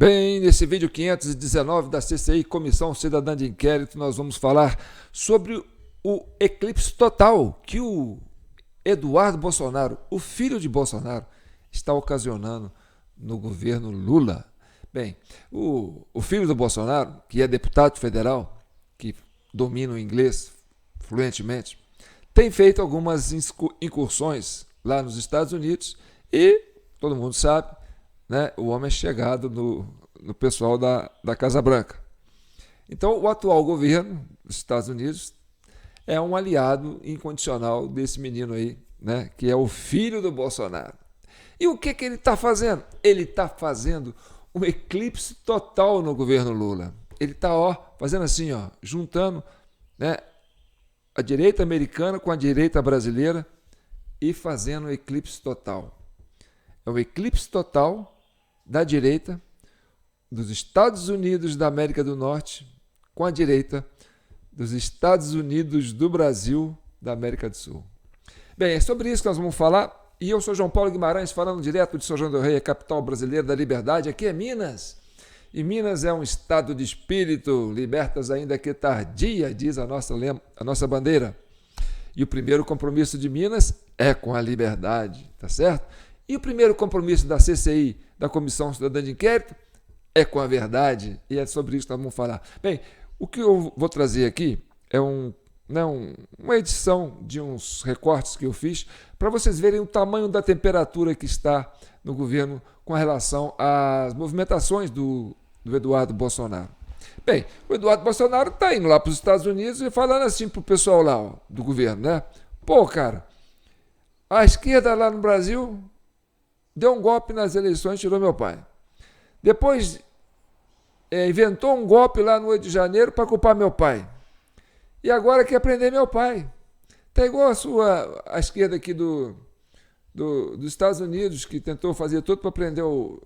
Bem, nesse vídeo 519 da CCI, Comissão Cidadã de Inquérito, nós vamos falar sobre o eclipse total que o Eduardo Bolsonaro, o filho de Bolsonaro, está ocasionando no governo Lula. Bem, o filho do Bolsonaro, que é deputado federal, que domina o inglês fluentemente, tem feito algumas incursões lá nos Estados Unidos e, todo mundo sabe, né, o homem é chegado no pessoal da Casa Branca. Então, o atual governo dos Estados Unidos é um aliado incondicional desse menino aí, né, que é o filho do Bolsonaro. E o que ele está fazendo? Ele está fazendo um eclipse total no governo Lula. Ele está fazendo assim, juntando, né, a direita americana com a direita brasileira e fazendo um eclipse total. É o eclipse total da direita dos Estados Unidos da América do Norte com a direita dos Estados Unidos do Brasil da América do Sul. Bem, é sobre isso que nós vamos falar. E eu sou João Paulo Guimarães, falando direto de São João del Rei, a capital brasileira da liberdade. Aqui é Minas. E Minas é um estado de espírito, libertas ainda que tardia, diz a nossa bandeira. E o primeiro compromisso de Minas é com a liberdade, tá certo? E o primeiro compromisso da CCI, da Comissão Cidadã de Inquérito, é com a verdade. E é sobre isso que nós vamos falar. Bem, o que eu vou trazer aqui é uma edição de uns recortes que eu fiz para vocês verem o tamanho da temperatura que está no governo com relação às movimentações do Eduardo Bolsonaro. Bem, o Eduardo Bolsonaro está indo lá para os Estados Unidos e falando assim para o pessoal lá do governo, né? Pô, cara, a esquerda lá no Brasil deu um golpe nas eleições e tirou meu pai. Depois inventou um golpe lá no Rio de Janeiro para culpar meu pai. E agora quer prender meu pai. Tá igual a esquerda aqui dos Estados Unidos, que tentou fazer tudo para prender o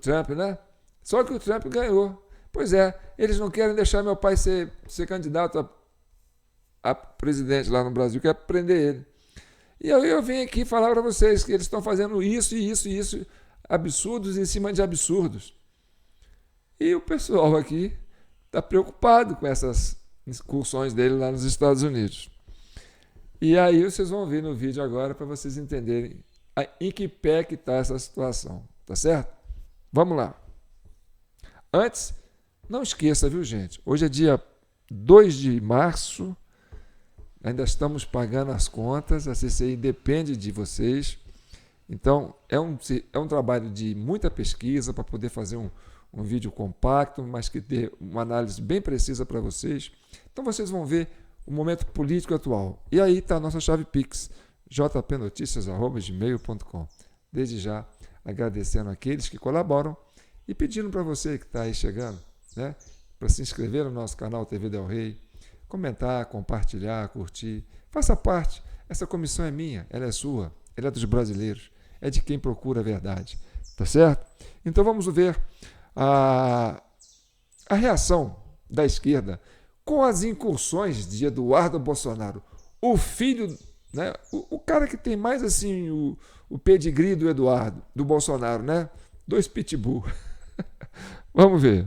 Trump, né? Só que o Trump ganhou. Pois é, eles não querem deixar meu pai ser candidato a presidente lá no Brasil, quer prender ele. E eu vim aqui falar para vocês que eles estão fazendo isso e isso e isso, absurdos em cima de absurdos. E o pessoal aqui está preocupado com essas incursões dele lá nos Estados Unidos. E aí vocês vão ver no vídeo agora para vocês entenderem em que pé que está essa situação, tá certo? Vamos lá. Antes, não esqueça, viu, gente? Hoje é dia 2 de março, ainda estamos pagando as contas, a CCI depende de vocês. Então, é um trabalho de muita pesquisa para poder fazer um vídeo compacto, mas que dê uma análise bem precisa para vocês. Então, vocês vão ver o momento político atual. E aí está a nossa chave Pix, jpnoticias@gmail.com. Desde já, agradecendo aqueles que colaboram e pedindo para você que está aí chegando, né, para se inscrever no nosso canal TV Del Rey, comentar, compartilhar, curtir. Faça parte. Essa comissão é minha, ela é sua, ela é dos brasileiros, é de quem procura a verdade. Tá certo? Então vamos ver a reação da esquerda com as incursões de Eduardo Bolsonaro, o filho, né, o cara que tem mais assim o pedigree do Eduardo, do Bolsonaro, né? 2 pitbull. Vamos ver.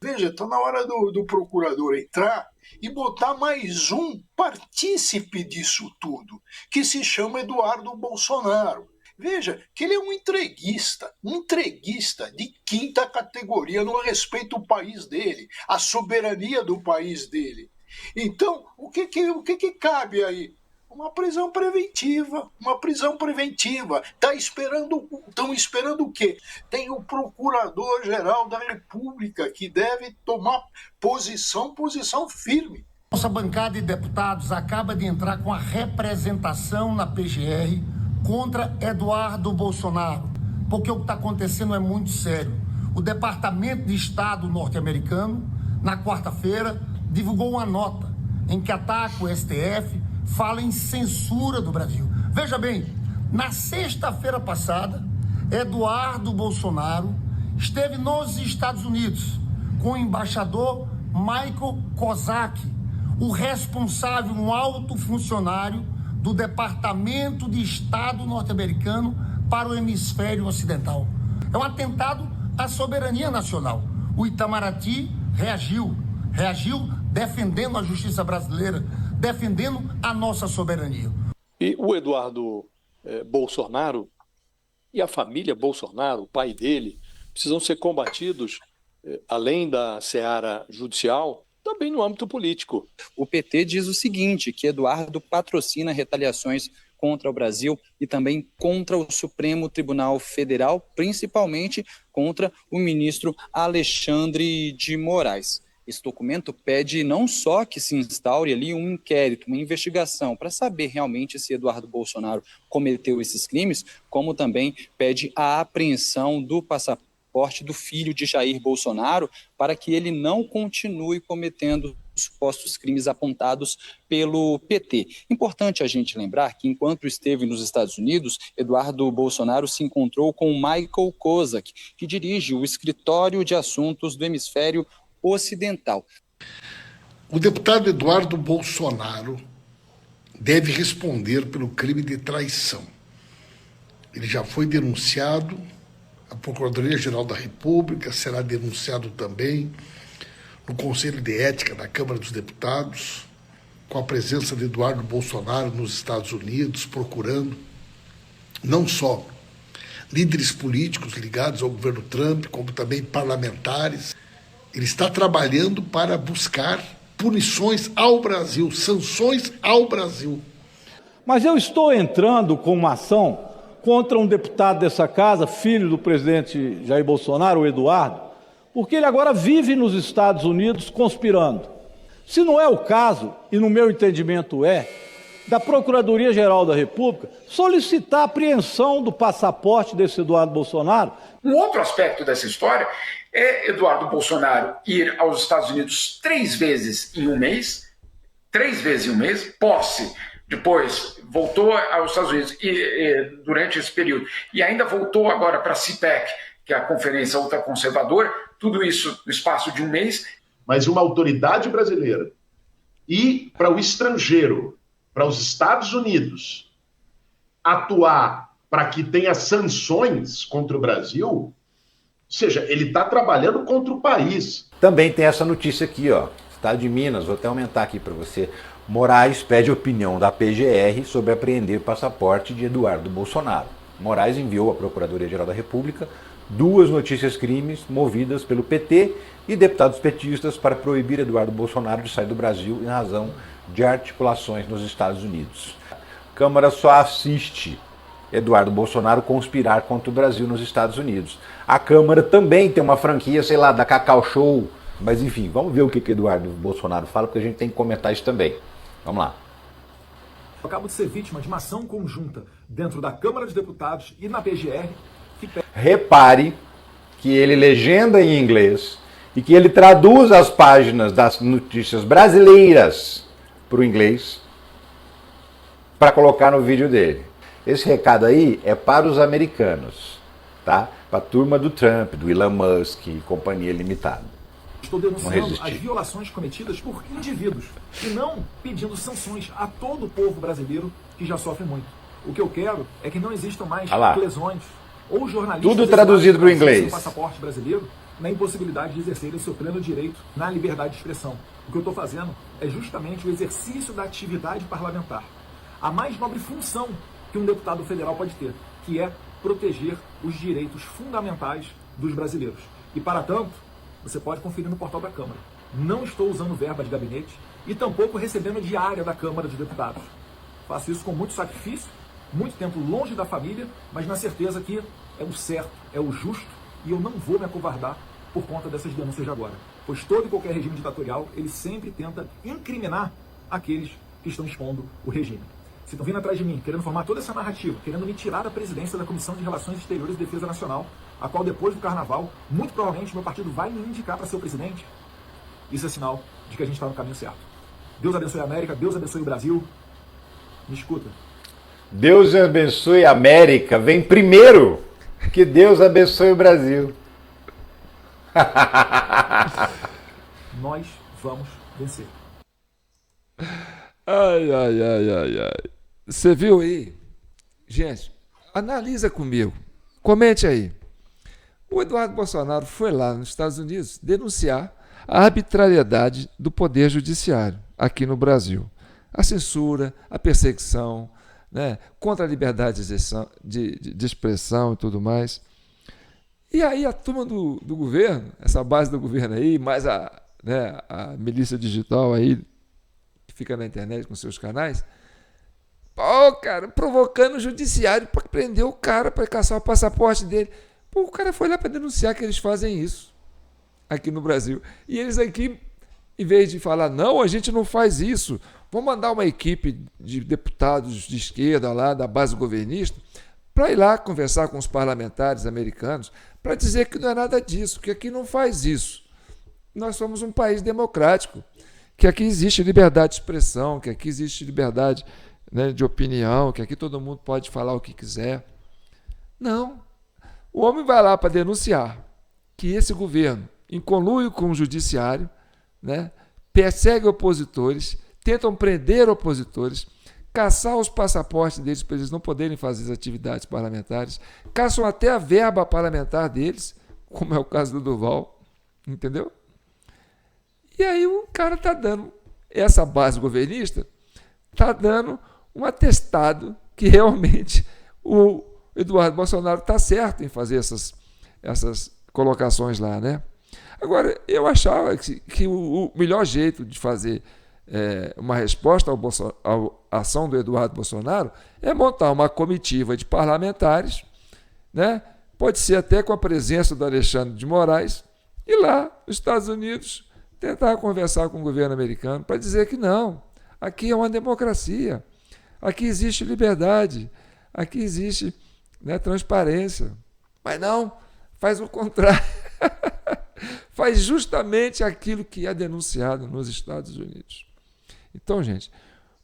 Veja, está na hora do procurador entrar e botar mais um partícipe disso tudo, que se chama Eduardo Bolsonaro. Veja que ele é um entreguista de quinta categoria, não respeita o país dele, a soberania do país dele. Então, o que cabe aí? Uma prisão preventiva, Estão esperando o quê? Tem o Procurador-Geral da República que deve tomar posição firme. Nossa bancada de deputados acaba de entrar com a representação na PGR contra Eduardo Bolsonaro, porque o que está acontecendo é muito sério. O Departamento de Estado norte-americano, na quarta-feira, divulgou uma nota em que ataca o STF, fala em censura do Brasil. Veja bem, na sexta-feira passada, Eduardo Bolsonaro esteve nos Estados Unidos com o embaixador Michael Kozak, o responsável, um alto funcionário do Departamento de Estado norte-americano para o hemisfério ocidental. É um atentado a soberania nacional. O Itamaraty reagiu defendendo a justiça brasileira, defendendo a nossa soberania. E o Eduardo Bolsonaro e a família Bolsonaro, o pai dele, precisam ser combatidos, além da seara judicial, também no âmbito político. O PT diz o seguinte, que Eduardo patrocina retaliações contra o Brasil e também contra o Supremo Tribunal Federal, principalmente contra o ministro Alexandre de Moraes. Esse documento pede não só que se instaure ali um inquérito, uma investigação, para saber realmente se Eduardo Bolsonaro cometeu esses crimes, como também pede a apreensão do passaporte do filho de Jair Bolsonaro, para que ele não continue cometendo supostos crimes apontados pelo PT. Importante a gente lembrar que, enquanto esteve nos Estados Unidos, Eduardo Bolsonaro se encontrou com Michael Kozak, que dirige o Escritório de Assuntos do Hemisfério Ocidental. O deputado Eduardo Bolsonaro deve responder pelo crime de traição. Ele já foi denunciado, a Procuradoria-Geral da República será denunciado também no Conselho de Ética da Câmara dos Deputados, com a presença de Eduardo Bolsonaro nos Estados Unidos, procurando não só líderes políticos ligados ao governo Trump, como também parlamentares. Ele está trabalhando para buscar punições ao Brasil, sanções ao Brasil. Mas eu estou entrando com uma ação contra um deputado dessa casa, filho do presidente Jair Bolsonaro, o Eduardo, porque ele agora vive nos Estados Unidos conspirando. Se não é o caso, e no meu entendimento da Procuradoria-Geral da República solicitar a apreensão do passaporte desse Eduardo Bolsonaro. Um outro aspecto dessa história é Eduardo Bolsonaro ir aos Estados Unidos 3 vezes em um mês, posse, depois voltou aos Estados Unidos durante esse período, e ainda voltou agora para a CPEC, que é a Conferência Ultraconservadora, tudo isso no espaço de um mês. Mas uma autoridade brasileira ir para o estrangeiro, para os Estados Unidos, atuar para que tenha sanções contra o Brasil, ou seja, ele está trabalhando contra o país. Também tem essa notícia aqui, ó, Estado de Minas, vou até aumentar aqui para você. Moraes pede opinião da PGR sobre apreender passaporte de Eduardo Bolsonaro. Moraes enviou à Procuradoria-Geral da República 2 notícias crimes movidas pelo PT e deputados petistas para proibir Eduardo Bolsonaro de sair do Brasil em razão de articulações nos Estados Unidos. A Câmara só assiste Eduardo Bolsonaro conspirar contra o Brasil nos Estados Unidos. A Câmara também tem uma franquia, sei lá, da Cacau Show. Mas enfim, vamos ver o que Eduardo Bolsonaro fala, porque a gente tem que comentar isso também. Vamos lá. Eu acabo de ser vítima de uma ação conjunta dentro da Câmara dos Deputados e na PGR. Repare que ele legenda em inglês e que ele traduz as páginas das notícias brasileiras para o inglês para colocar no vídeo dele. Esse recado aí é para os americanos, tá? Para a turma do Trump, do Elon Musk e companhia limitada. Estou denunciando as violações cometidas por indivíduos e não pedindo sanções a todo o povo brasileiro que já sofre muito. O que eu quero é que não existam mais lesões ou jornalistas... Tudo traduzido para o inglês. ...passaporte brasileiro na impossibilidade de exercerem seu pleno direito na liberdade de expressão. O que eu estou fazendo é justamente o exercício da atividade parlamentar. A mais nobre função que um deputado federal pode ter, que é proteger os direitos fundamentais dos brasileiros. E, para tanto, você pode conferir no portal da Câmara. Não estou usando verba de gabinete e tampouco recebendo diária da Câmara dos Deputados. Faço isso com muito sacrifício, muito tempo longe da família, mas na certeza que é o certo, é o justo, e eu não vou me acovardar por conta dessas denúncias de agora. Pois todo e qualquer regime ditatorial, ele sempre tenta incriminar aqueles que estão expondo o regime. Se estão vindo atrás de mim, querendo formar toda essa narrativa, querendo me tirar da presidência da Comissão de Relações Exteriores e Defesa Nacional, a qual depois do Carnaval, muito provavelmente meu partido vai me indicar para ser o presidente, isso é sinal de que a gente está no caminho certo. Deus abençoe a América, Deus abençoe o Brasil. Me escuta. Deus abençoe a América, vem primeiro que Deus abençoe o Brasil. Nós vamos vencer. Ai, ai, ai, ai, ai. Você viu aí? Gente, analisa comigo. Comente aí. O Eduardo Bolsonaro foi lá nos Estados Unidos denunciar a arbitrariedade do Poder Judiciário aqui no Brasil. A censura, a perseguição, né, contra a liberdade de expressão e tudo mais. E aí a turma do governo, essa base do governo aí, mais a milícia digital aí, que fica na internet com seus canais, cara, provocando o judiciário para prender o cara, para caçar o passaporte dele. O cara foi lá para denunciar que eles fazem isso aqui no Brasil. E eles aqui, em vez de falar, não, a gente não faz isso, vamos mandar uma equipe de deputados de esquerda lá, da base governista, para ir lá conversar com os parlamentares americanos, para dizer que não é nada disso, que aqui não faz isso. Nós somos um país democrático, que aqui existe liberdade de expressão, que aqui existe liberdade, né, de opinião, que aqui todo mundo pode falar o que quiser. Não. O homem vai lá para denunciar que esse governo, em conluio com o judiciário, né, persegue opositores, tentam prender opositores, caçar os passaportes deles para eles não poderem fazer as atividades parlamentares, caçam até a verba parlamentar deles, como é o caso do Duval, entendeu? E aí o cara está dando, essa base governista, está dando um atestado que realmente o Eduardo Bolsonaro está certo em fazer essas colocações lá, né? Agora, eu achava que o melhor jeito de fazer uma resposta à ação do Eduardo Bolsonaro é montar uma comitiva de parlamentares, né? Pode ser até com a presença do Alexandre de Moraes, e lá nos Estados Unidos tentar conversar com o governo americano para dizer que não, aqui é uma democracia, aqui existe liberdade, aqui existe, né, transparência. Mas não, faz o contrário. Faz justamente aquilo que é denunciado nos Estados Unidos. Então, gente,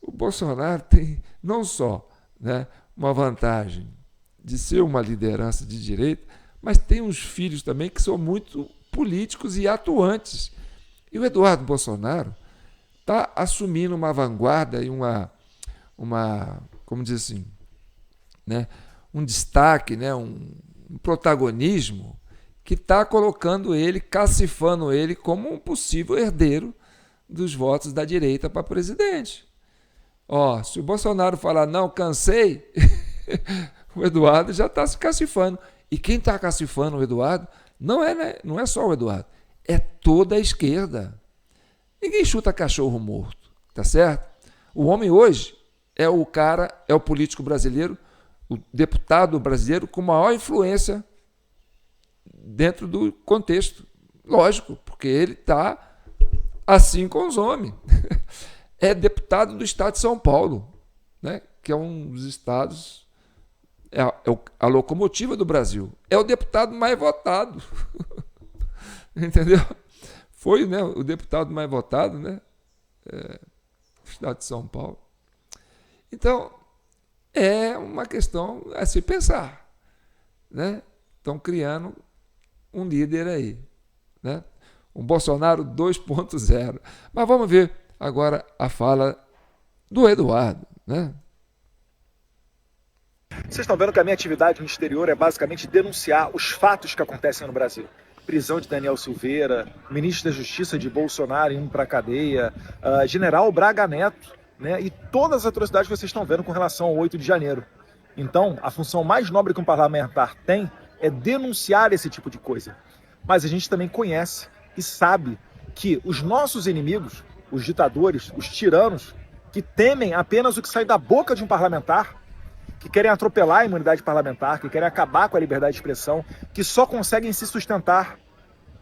o Bolsonaro tem não só, né, uma vantagem de ser uma liderança de direita, mas tem uns filhos também que são muito políticos e atuantes. E o Eduardo Bolsonaro está assumindo uma vanguarda e como dizer assim, né, um destaque, né, um protagonismo que está colocando ele, cacifando ele como um possível herdeiro dos votos da direita para presidente. Se o Bolsonaro falar, não, cansei, o Eduardo já está se cacifando. E quem está cacifando o Eduardo não é só o Eduardo, é toda a esquerda. Ninguém chuta cachorro morto, tá certo? O homem hoje é o político brasileiro, o deputado brasileiro com maior influência dentro do contexto. Lógico, porque ele está assim com os homens. É deputado do estado de São Paulo, né? Que é um dos estados, a locomotiva do Brasil. É o deputado mais votado. Entendeu? Foi, né, o deputado mais votado, né? Do estado de São Paulo. Então, é uma questão a se pensar, né? Estão criando um líder aí, né? Um Bolsonaro 2.0. Mas vamos ver agora a fala do Eduardo, né? Vocês estão vendo que a minha atividade no exterior é basicamente denunciar os fatos que acontecem no Brasil. Prisão de Daniel Silveira, ministro da Justiça de Bolsonaro indo para a cadeia, general Braga Neto, né? E todas as atrocidades que vocês estão vendo com relação ao 8 de janeiro. Então, a função mais nobre que um parlamentar tem é denunciar esse tipo de coisa. Mas a gente também conhece e sabe que os nossos inimigos, os ditadores, os tiranos, que temem apenas o que sai da boca de um parlamentar, que querem atropelar a imunidade parlamentar, que querem acabar com a liberdade de expressão, que só conseguem se sustentar,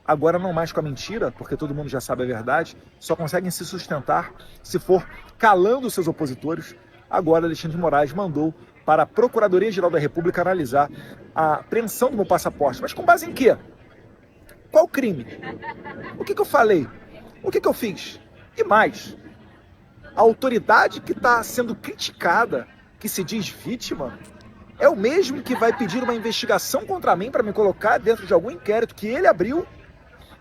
agora não mais com a mentira, porque todo mundo já sabe a verdade, só conseguem se sustentar se for calando seus opositores. Agora Alexandre de Moraes mandou para a Procuradoria-Geral da República analisar a apreensão do meu passaporte. Mas com base em quê? Qual crime? O que eu falei? O que eu fiz? E mais, a autoridade que está sendo criticada, que se diz vítima, é o mesmo que vai pedir uma investigação contra mim para me colocar dentro de algum inquérito que ele abriu,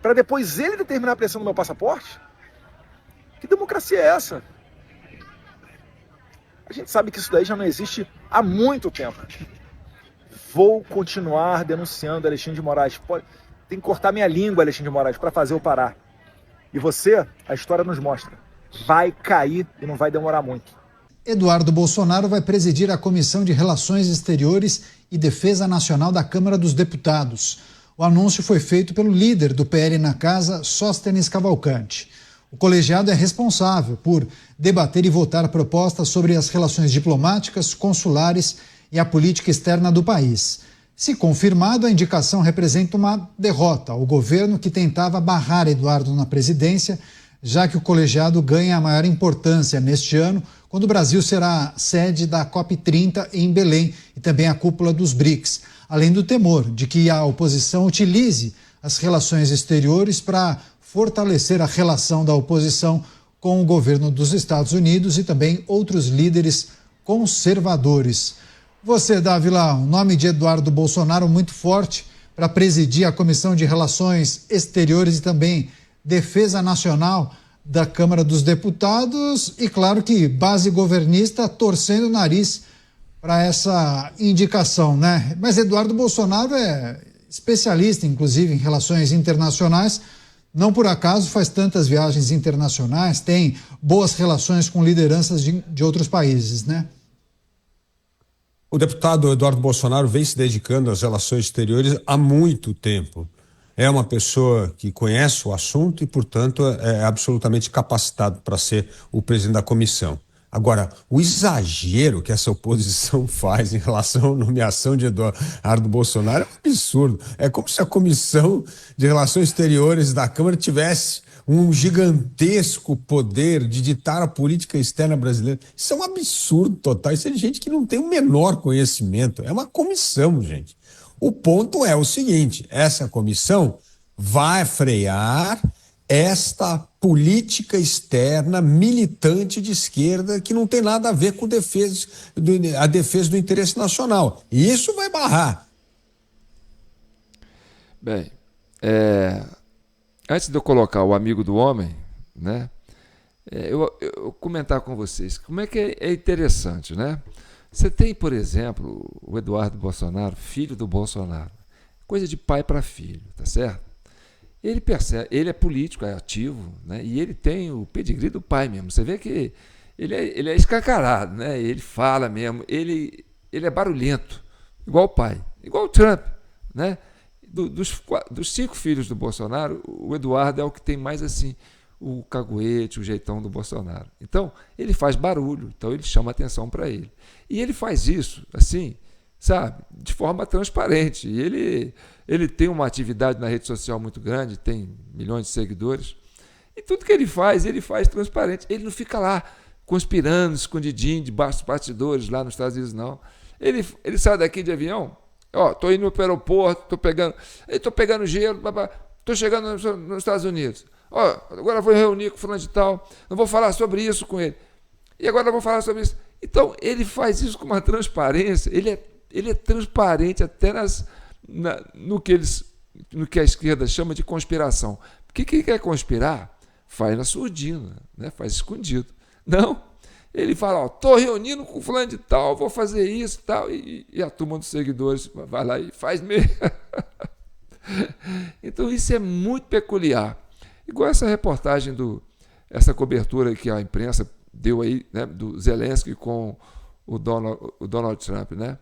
para depois ele determinar a pressão do meu passaporte? Que democracia é essa? A gente sabe que isso daí já não existe há muito tempo. vou continuar denunciando Alexandre de Moraes. Tem que cortar minha língua, Alexandre de Moraes, para fazer eu parar. E você, a história nos mostra, vai cair e não vai demorar muito. Eduardo Bolsonaro vai presidir a Comissão de Relações Exteriores e Defesa Nacional da Câmara dos Deputados. O anúncio foi feito pelo líder do PL na Casa, Sóstenes Cavalcante. O colegiado é responsável por debater e votar propostas sobre as relações diplomáticas, consulares e a política externa do país. Se confirmado, a indicação representa uma derrota ao governo que tentava barrar Eduardo na presidência, já que o colegiado ganha a maior importância neste ano, quando o Brasil será sede da COP30 em Belém e também a cúpula dos BRICS, além do temor de que a oposição utilize as relações exteriores para fortalecer a relação da oposição com o governo dos Estados Unidos e também outros líderes conservadores. Você, Dávila, o nome de Eduardo Bolsonaro muito forte para presidir a Comissão de Relações Exteriores e também Defesa Nacional da Câmara dos Deputados e, claro que base governista torcendo o nariz para essa indicação, né? Mas Eduardo Bolsonaro é especialista, inclusive, em relações internacionais. Não por acaso faz tantas viagens internacionais, tem boas relações com lideranças de outros países, né? O deputado Eduardo Bolsonaro vem se dedicando às relações exteriores há muito tempo. É uma pessoa que conhece o assunto e, portanto, é absolutamente capacitado para ser o presidente da comissão. Agora, o exagero que essa oposição faz em relação à nomeação de Eduardo Bolsonaro é um absurdo. É como se a Comissão de Relações Exteriores da Câmara tivesse um gigantesco poder de ditar a política externa brasileira. Isso é um absurdo total. Isso é de gente que não tem o menor conhecimento. É uma comissão, gente. O ponto é o seguinte: essa comissão vai frear esta política externa militante de esquerda que não tem nada a ver com a defesa do interesse nacional. E isso vai barrar. Bem, antes de eu colocar o amigo do homem, né, eu comentar com vocês como é que é interessante, né? Você tem, por exemplo, o Eduardo Bolsonaro, filho do Bolsonaro, coisa de pai para filho, tá certo? Ele percebe, ele é político, é ativo, né? E ele tem o pedigree do pai mesmo. Você vê que ele é escancarado, né? Ele fala mesmo, ele é barulhento, igual o pai, igual o Trump, né? Dos 5 filhos do Bolsonaro, o Eduardo é o que tem mais assim o caguete, o jeitão do Bolsonaro. Então, ele faz barulho, então ele chama atenção para ele. E ele faz isso, assim, sabe, de forma transparente. E ele tem uma atividade na rede social muito grande, tem milhões de seguidores. E tudo que ele faz transparente. Ele não fica lá conspirando, escondidinho, debaixo dos bastidores, lá nos Estados Unidos, não. Ele sai daqui de avião, tô indo para o aeroporto, tô pegando gelo, tô chegando nos Estados Unidos. Agora vou reunir com o fulano de tal, não vou falar sobre isso com ele. E agora eu vou falar sobre isso. Então, ele faz isso com uma transparência, ele é transparente até no que a esquerda chama de conspiração. Porque quem quer conspirar, faz na surdina, né? Faz escondido. Não, ele fala, estou reunindo com o fulano de tal, vou fazer isso e tal, e a turma dos seguidores vai lá e faz mesmo. Então, isso é muito peculiar. Igual essa reportagem, essa cobertura que a imprensa deu aí, né, do Zelensky com o Donald Trump, né?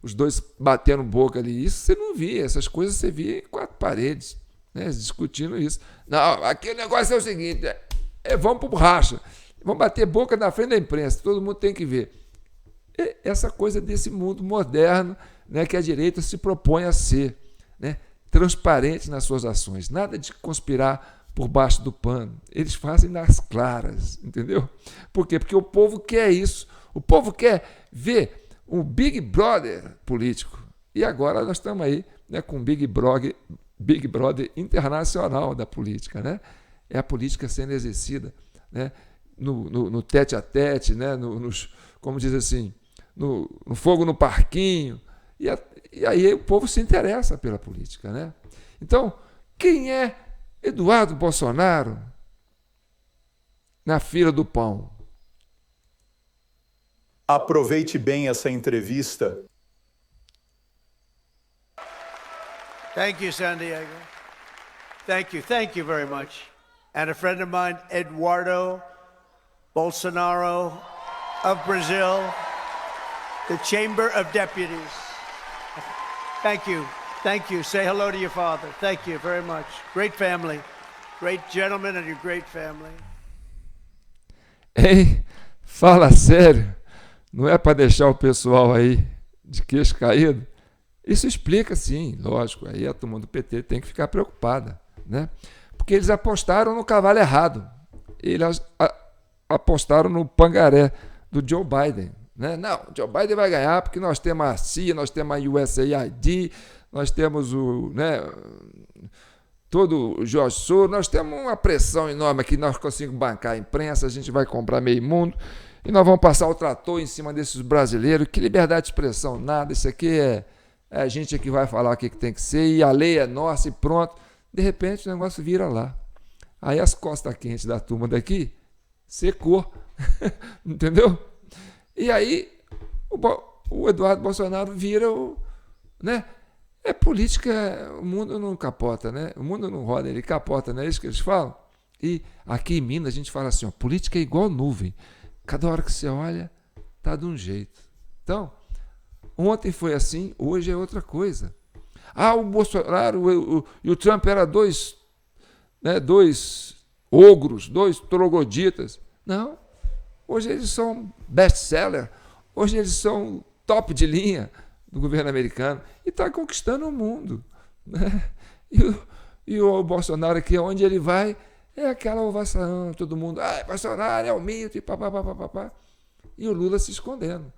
Os dois batendo boca ali. Isso você não via, essas coisas você via em 4 paredes, né, discutindo isso. Não, aqui o negócio é o seguinte, vamos para o racha, vamos bater boca na frente da imprensa, todo mundo tem que ver. Essa coisa desse mundo moderno, né, que a direita se propõe a ser, né, transparente nas suas ações, nada de conspirar por baixo do pano. Eles fazem nas claras, entendeu? Por quê? Porque o povo quer isso. O povo quer ver um Big Brother político. E agora nós estamos aí, né, com um Big Brother internacional da política, né? É a política sendo exercida, né, no tete a tete, né, como diz assim, no fogo no parquinho. E aí o povo se interessa pela política, né? Então, quem é Eduardo Bolsonaro na fila do pão? Aproveite bem essa entrevista. Thank you, San Diego. Thank you very much. And a friend of mine, Eduardo Bolsonaro of Brazil, the Chamber of Deputies. Thank you. Say hello to your father. Thank you very much. Great family. Great gentleman and your great family. Ei, fala sério. Não é para deixar o pessoal aí de queixo caído? Isso explica, sim, lógico. Aí a turma do PT tem que ficar preocupada, né? Porque eles apostaram no cavalo errado. Eles apostaram no pangaré do Joe Biden, né? Não, Joe Biden vai ganhar porque nós temos a CIA, nós temos a USAID, nós temos todo o Jorge Soros, nós temos uma pressão enorme aqui, nós conseguimos bancar a imprensa, a gente vai comprar meio mundo e nós vamos passar o trator em cima desses brasileiros. Que liberdade de expressão? Nada, isso aqui é a gente que vai falar o que tem que ser e a lei é nossa e pronto. De repente o negócio vira lá. Aí as costas quentes da turma daqui secou, entendeu? E aí o Eduardo Bolsonaro vira né? É política, o mundo não capota, né? O mundo não roda, ele capota, não é isso que eles falam? E aqui em Minas a gente fala assim, ó, política é igual nuvem. Cada hora que você olha, tá de um jeito. Então, ontem foi assim, hoje é outra coisa. O Bolsonaro e o Trump eram dois ogros, dois trogloditas. Não, hoje eles são best-seller, hoje eles são top de linha do governo americano e está conquistando o mundo, né? E o Bolsonaro aqui, onde ele vai, é aquela ovação, todo mundo, Bolsonaro é o mito e papapá, e o Lula se escondendo.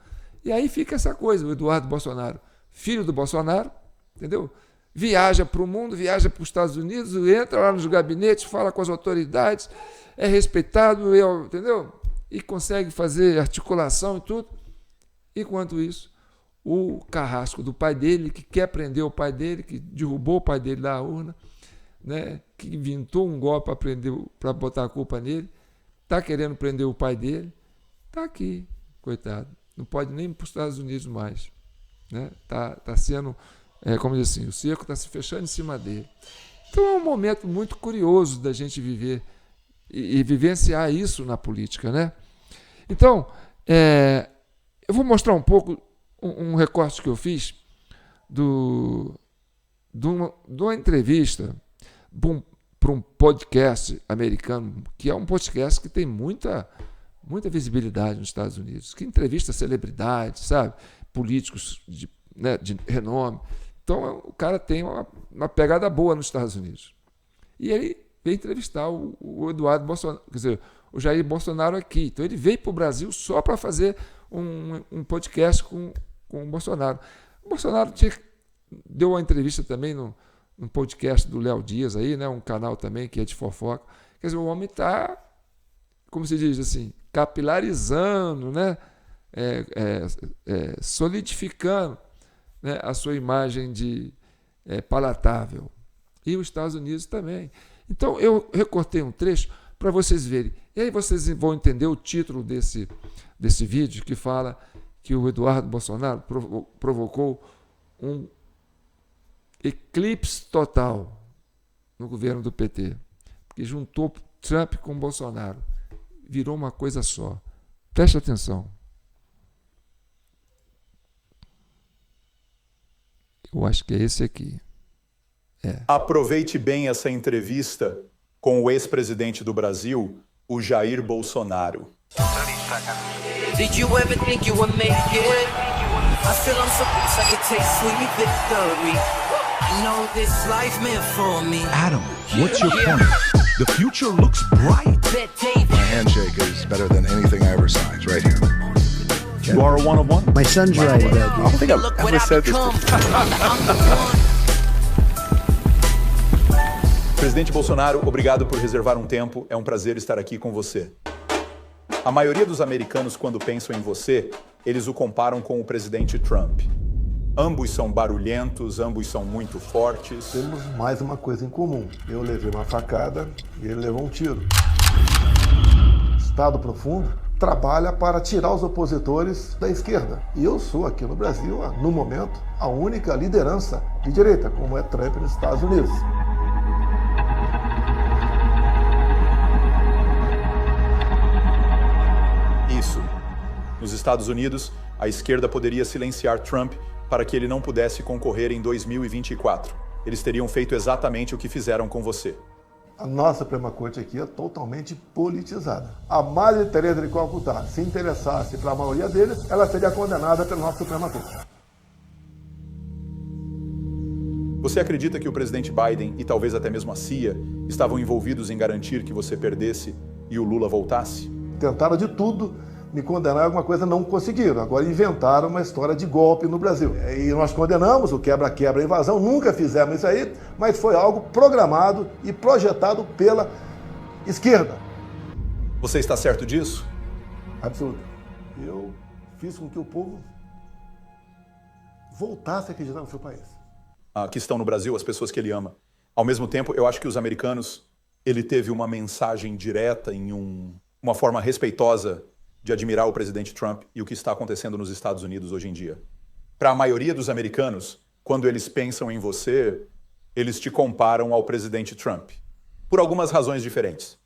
E aí fica essa coisa, o Eduardo Bolsonaro, filho do Bolsonaro, entendeu? Viaja para o mundo, viaja para os Estados Unidos, entra lá nos gabinetes, fala com as autoridades, é respeitado, entendeu? E consegue fazer articulação e tudo. Enquanto isso, o carrasco do pai dele, que quer prender o pai dele, que derrubou o pai dele da urna, né? Que inventou um golpe para botar a culpa nele, está querendo prender o pai dele, está aqui, coitado. Não pode nem ir para os Estados Unidos mais. Né? Tá sendo, como diz assim, o cerco está se fechando em cima dele. Então é um momento muito curioso da gente viver e vivenciar isso na política, né? Então, eu vou mostrar um pouco um recorte que eu fiz de uma entrevista para um podcast americano, que é um podcast que tem muita visibilidade nos Estados Unidos, que entrevista celebridades, sabe? Políticos de renome. Então, o cara tem uma pegada boa nos Estados Unidos. E ele veio entrevistar o Eduardo Bolsonaro, quer dizer, o Jair Bolsonaro aqui. Então, ele veio para o Brasil só para fazer um podcast com o Bolsonaro. O Bolsonaro deu uma entrevista também no podcast do Léo Dias, aí, né? Um canal também que é de fofoca. Quer dizer, o homem está, como se diz assim, capilarizando, né? Solidificando, né? A sua imagem de palatável. E os Estados Unidos também. Então, eu recortei um trecho para vocês verem. E aí vocês vão entender o título desse vídeo, que fala que o Eduardo Bolsonaro provocou um eclipse total no governo do PT, porque juntou Trump com Bolsonaro. Virou uma coisa só. Preste atenção. Eu acho que é esse aqui. Aproveite bem essa entrevista com o ex-presidente do Brasil, o Jair Bolsonaro. Did you ever think you would make it? I feel I'm so close I could taste sweet victory. You know this life meant for me. Adam, what's your point? The future looks bright. My handshake is better than anything I ever signed. It's right here. You are a one-of-one? My son's right. I don't think I've ever said this before. Presidente Bolsonaro, obrigado por reservar um tempo. É um prazer estar aqui com você. A maioria dos americanos, quando pensam em você, eles o comparam com o presidente Trump. Ambos são barulhentos, ambos são muito fortes. Temos mais uma coisa em comum. Eu levei uma facada e ele levou um tiro. Estado profundo trabalha para tirar os opositores da esquerda. E eu sou aqui no Brasil, no momento, a única liderança de direita, como é Trump nos Estados Unidos. Isso. Nos Estados Unidos, a esquerda poderia silenciar Trump para que ele não pudesse concorrer em 2024. Eles teriam feito exatamente o que fizeram com você. A nossa Suprema Corte aqui é totalmente politizada. A Madre Teresa de Calcutá, se interessasse para a maioria deles, ela seria condenada pela nossa Suprema Corte. Você acredita que o presidente Biden e talvez até mesmo a CIA estavam envolvidos em garantir que você perdesse e o Lula voltasse? Tentaram de tudo me condenar, alguma coisa não conseguiram. Agora inventaram uma história de golpe no Brasil. E nós condenamos o quebra-quebra, a invasão, nunca fizemos isso aí, mas foi algo programado e projetado pela esquerda. Você está certo disso? Absoluto. Eu fiz com que o povo voltasse a acreditar no seu país. Que estão no Brasil, as pessoas que ele ama. Ao mesmo tempo, eu acho que os americanos, ele teve uma mensagem direta em uma forma respeitosa de admirar o presidente Trump e o que está acontecendo nos Estados Unidos hoje em dia. Para a maioria dos americanos, quando eles pensam em você, eles te comparam ao presidente Trump. Por algumas razões diferentes.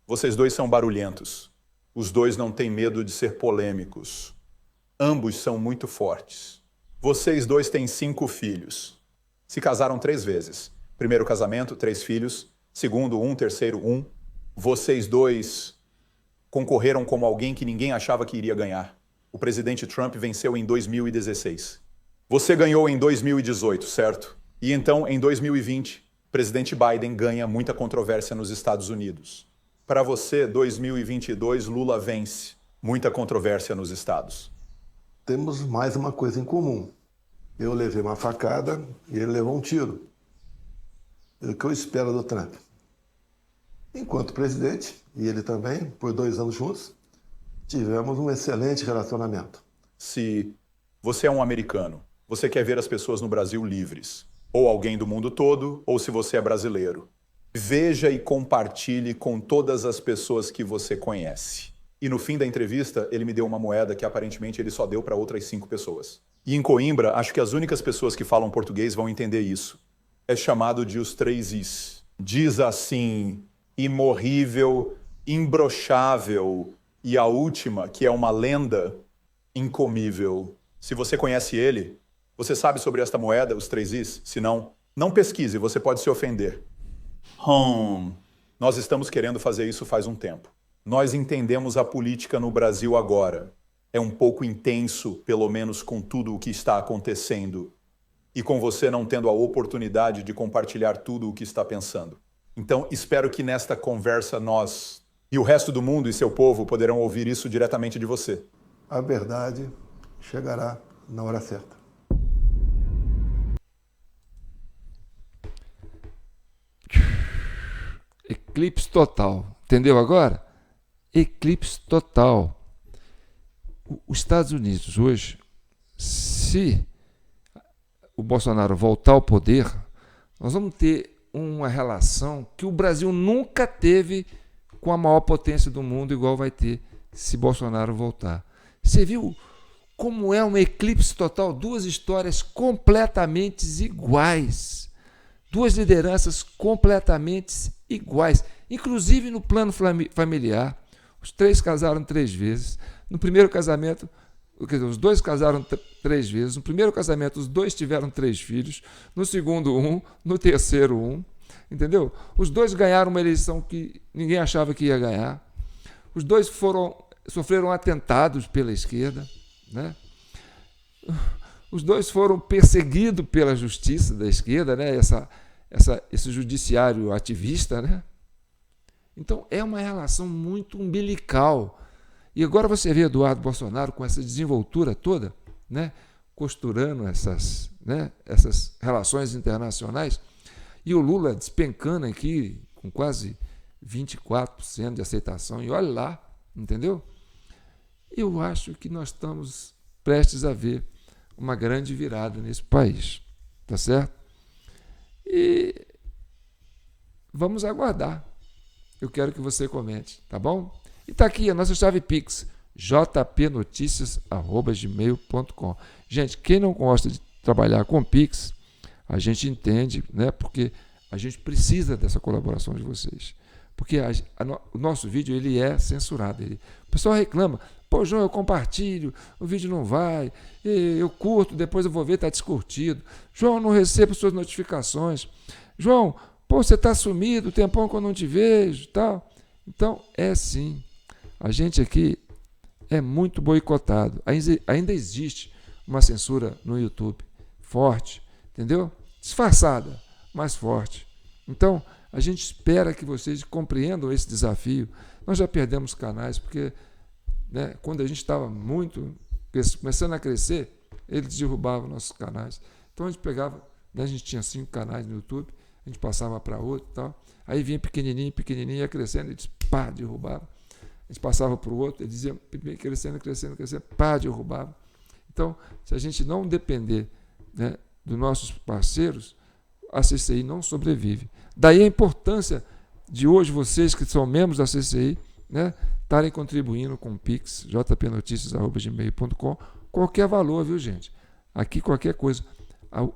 Vocês dois são barulhentos. Os dois não têm medo de ser polêmicos. Ambos são muito fortes. Vocês dois têm 5 filhos. Se casaram 3 vezes. Primeiro casamento, 3 filhos. Segundo, 1. Terceiro, 1. Vocês dois concorreram como alguém que ninguém achava que iria ganhar. O presidente Trump venceu em 2016. Você ganhou em 2018, certo? E então, em 2020, o presidente Biden ganha muita controvérsia nos Estados Unidos. Para você, 2022, Lula vence. Muita controvérsia nos estados. Temos mais uma coisa em comum. Eu levei uma facada e ele levou um tiro. É o que eu espero do Trump. Enquanto presidente, e ele também, por 2 anos juntos, tivemos um excelente relacionamento. Se você é um americano, você quer ver as pessoas no Brasil livres, ou alguém do mundo todo, ou se você é brasileiro, veja e compartilhe com todas as pessoas que você conhece. E no fim da entrevista, ele me deu uma moeda que aparentemente ele só deu para outras 5 pessoas. E em Coimbra, acho que as únicas pessoas que falam português vão entender isso. É chamado de os 3 Is. Diz assim: imorrível, imbrochável, e a última, que é uma lenda, incomível. Se você conhece ele, você sabe sobre esta moeda, os 3 Is? Se não, não pesquise, você pode se ofender. Nós estamos querendo fazer isso faz um tempo. Nós entendemos a política no Brasil agora. É um pouco intenso, pelo menos com tudo o que está acontecendo. E com você não tendo a oportunidade de compartilhar tudo o que está pensando. Então, espero que nesta conversa nós e o resto do mundo e seu povo poderão ouvir isso diretamente de você. A verdade chegará na hora certa. Eclipse total. Entendeu agora? Eclipse total. Os Estados Unidos hoje, se o Bolsonaro voltar ao poder, nós vamos ter uma relação que o Brasil nunca teve com a maior potência do mundo, igual vai ter se Bolsonaro voltar. Você viu como é um eclipse total? 2 histórias completamente iguais. 2 lideranças completamente iguais. Inclusive no plano familiar. Os 3 casaram 3 vezes. No primeiro casamento, quer dizer, os 2 casaram 3 vezes. No primeiro casamento, os 2 tiveram 3 filhos. No segundo, 1. No terceiro, 1. Entendeu? Os 2 ganharam uma eleição que ninguém achava que ia ganhar. Os 2 sofreram atentados pela esquerda, né? Os 2 foram perseguidos pela justiça da esquerda, né? Esse judiciário ativista, né? Então, é uma relação muito umbilical. E agora você vê Eduardo Bolsonaro com essa desenvoltura toda, né? Costurando essas relações internacionais, e o Lula despencando aqui com quase 24% de aceitação, e olha lá, entendeu? Eu acho que nós estamos prestes a ver uma grande virada nesse país, tá certo? E vamos aguardar. Eu quero que você comente, tá bom? E está aqui a nossa chave Pix, jpnoticias@gmail.com. Gente, quem não gosta de trabalhar com Pix, a gente entende, né? Porque a gente precisa dessa colaboração de vocês. Porque o nosso vídeo ele é censurado. O pessoal reclama, pô, João, eu compartilho, o vídeo não vai, eu curto, depois eu vou ver, está descurtido. João, não recebo suas notificações. João, pô, você está sumido, tempão que eu não te vejo, tal. Então, é sim. A gente aqui é muito boicotado. Ainda existe uma censura no YouTube forte, entendeu? Disfarçada, mas forte. Então, a gente espera que vocês compreendam esse desafio. Nós já perdemos canais, porque, né, quando a gente estava começando a crescer, eles derrubavam nossos canais. Então, a gente pegava, né, a gente tinha 5 canais no YouTube, a gente passava para outro e tal. Aí vinha pequenininho, ia crescendo, eles pá, derrubava. A gente passava para o outro, eles iam crescendo, pá, derrubava. Então, se a gente não depender, né, dos nossos parceiros, a CCI não sobrevive. Daí a importância de hoje vocês que são membros da CCI, né, estarem contribuindo com o Pix, jpnoticias@gmail.com, qualquer valor, viu, gente? Aqui qualquer coisa.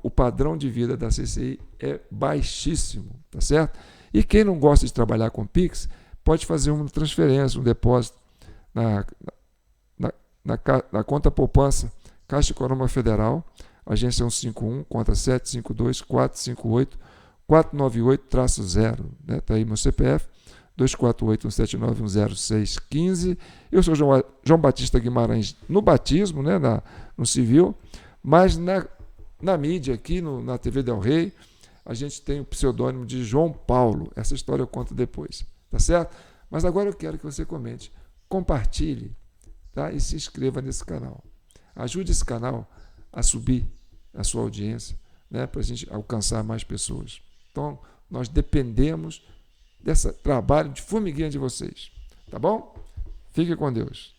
O padrão de vida da CCI é baixíssimo, tá certo? E quem não gosta de trabalhar com Pix, pode fazer uma transferência, um depósito na conta poupança Caixa Econômica Federal, agência 151, conta 752-458-498-0. Está aí meu CPF, 248-179-10615. Eu sou João Batista Guimarães no batismo, né, no civil, mas na mídia aqui, na TV Del Rey, a gente tem o pseudônimo de João Paulo. Essa história eu conto depois, tá certo? Mas agora eu quero que você comente, compartilhe, tá? E se inscreva nesse canal. Ajude esse canal a subir a sua audiência, né? Para a gente alcançar mais pessoas. Então, nós dependemos desse trabalho de formiguinha de vocês, tá bom? Fique com Deus.